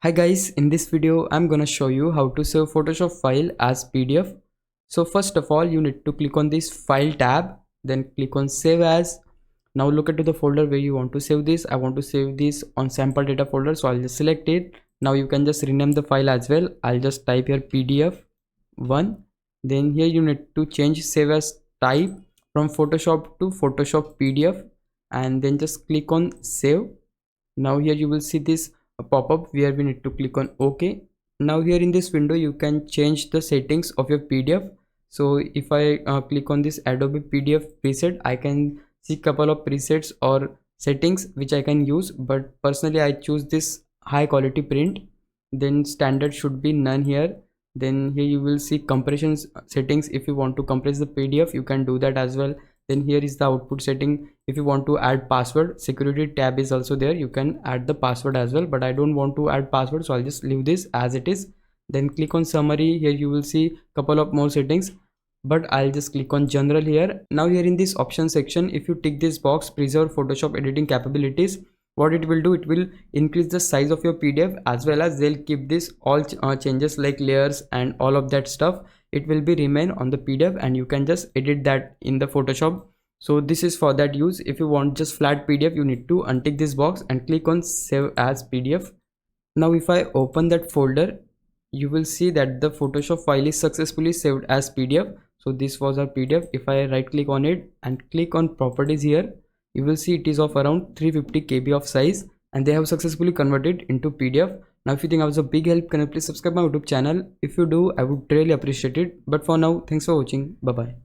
Hi guys, in this video I'm gonna show you how to save Photoshop file as PDF. So first of all you need to click on this file tab, then click on save as. Now look into the folder where you want to save this. I want to save this on sample data folder, so I'll just select it. Now you can just rename the file as well. I'll just type here PDF1. Then here you need to change save as type from Photoshop to Photoshop PDF, and then just click on save. Now here you will see this pop-up where we need to click on OK. Now here in this window you can change the settings of your PDF. So if I click on this Adobe PDF preset, I can see couple of presets or settings which I can use, but personally I choose this high quality print. Then standard should be none here. Then here you will see compression settings. If you want to compress the PDF, you can do that as well. Then here is the output setting. If you want to add password, security tab is also there. You can add the password as well, but I don't want to add password, so I'll just leave this as it is. Then click on summary. Here you will see couple of more settings, but I'll just click on general here. Now here in this option section, if you tick this box, preserve Photoshop editing capabilities, what it will do, it will increase the size of your PDF, as well as they'll keep this all changes like layers and all of that stuff. It will be remain on the PDF and you can just edit that in the Photoshop. So this is for that use. If you want just flat PDF, you need to untick this box and click on save as PDF. Now if I open that folder, you will see that the Photoshop file is successfully saved as PDF. So this was our PDF. If I right click on it and click on properties here, you will see it is of around 350 KB of size, and they have successfully converted into PDF. Now if you think I was a big help, can you please subscribe my YouTube channel? If you do, I would really appreciate it. But for now, thanks for watching. Bye bye.